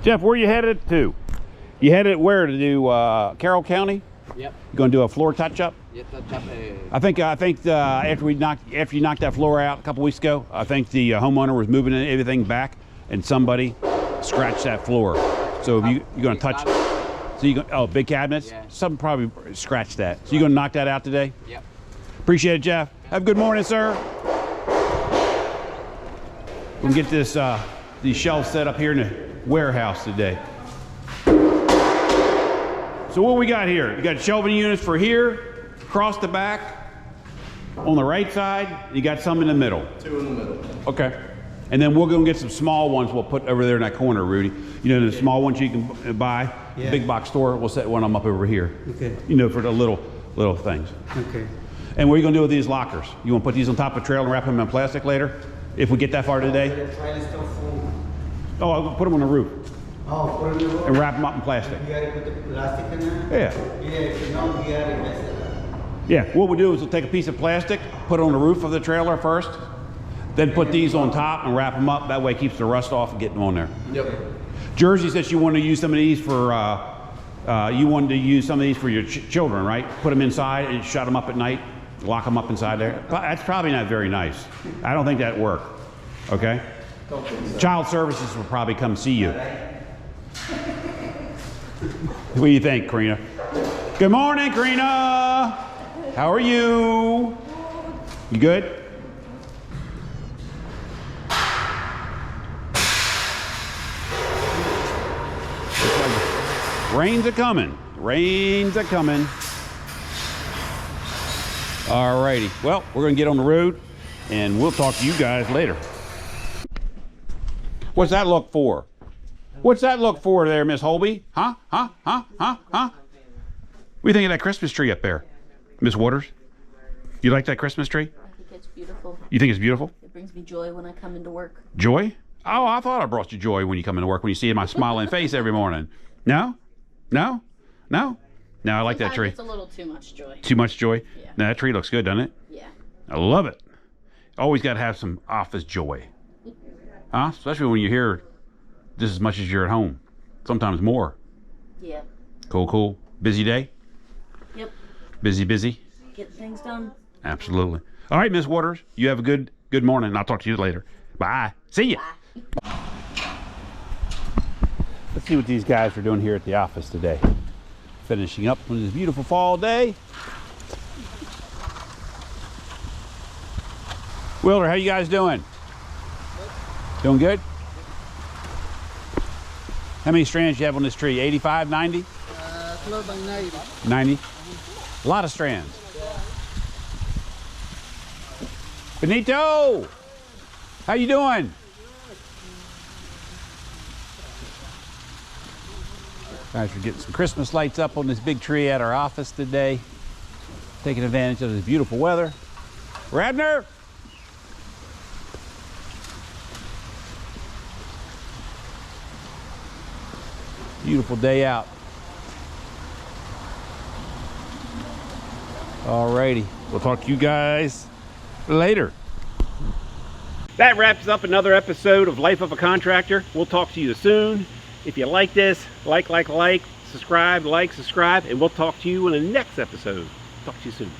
Jeff, where you headed to? You headed where to do Carroll County? Yep. You gonna do a floor touch-up? Yeah, touch-up. I think after you knocked that floor out a couple weeks ago, I think the homeowner was moving everything back, and somebody scratched that floor. So you're gonna touch. So you go, big cabinets. Yeah. Something probably scratched that. So you're gonna knock that out today? Yep. Appreciate it, Jeff. Have a good morning, sir. We can get this these shelves set up here in the warehouse today. So what we got here? You got shelving units for here, across the back, on the right side. You got some in the middle. 2 in the middle. Okay. And then we'll go and get some small ones we'll put over there in that corner, Rudy. You know, the small ones you can buy, Yeah. big box store, we'll set one of them up over here. Okay. You know, for the little things. Okay. And what are you gonna do with these lockers? You wanna put these on top of a trailer and wrap them in plastic later? If we get that far today? Oh, I'll put them on the roof Oh, put it in the room. and wrap them up in plastic. You gotta put the plastic in there? Yeah. Yeah, if you don't, you gotta mess it up. Yeah, what we'll do is we'll take a piece of plastic, put it on the roof of the trailer first, then put these on top and wrap them up. That way it keeps the rust off and getting on there. Yep. Jersey says you want to use some of these for, you wanted to use some of these for your children, right? Put them inside and shut them up at night, lock them up inside there. That's probably not very nice. I don't think that'd work, okay? Don't think so. Child Services will probably come see you. What do you think, Karina? Good morning, Karina. How are you? You good? Rains are coming. Rains are coming. All righty. Well, we're going to get on the road, and we'll talk to you guys later. What's that look for? What's that look for there, Miss Holby? Huh? Huh? Huh? Huh? Huh? What do you think of that Christmas tree up there, Miss Waters? You like that Christmas tree? I think it's beautiful. You think it's beautiful? It brings me joy when I come into work. Joy? Oh, I thought I brought you joy when you come into work, when you see my smiling face every morning. No? No? No? No, I like that tree. It's a little too much joy. Too much joy? Yeah. No, that tree looks good, doesn't it? Yeah. I love it. Always got to have some office joy. Huh? Especially when you're here just as much as you're at home. Sometimes more. Yeah. Cool, cool. Busy day? Yep. Busy, busy? Getting things done. Absolutely. All right, Miss Waters, you have a good morning. I'll talk to you later. Bye. See ya. Bye. Let's see what these guys are doing here at the office today. Finishing up on this beautiful fall day. Wilder, how you guys doing? Doing good? How many strands do you have on this tree? 85, 90? Close by 90. 90? A lot of strands. Benito! How you doing? Guys, we're getting some Christmas lights up on this big tree at our office today. Taking advantage of this beautiful weather. Radner! Beautiful day out. Alrighty, we'll talk to you guys later. That wraps up another episode of Life of a Contractor. We'll talk to you soon. If you like this, like, subscribe, and we'll talk to you in the next episode. Talk to you soon.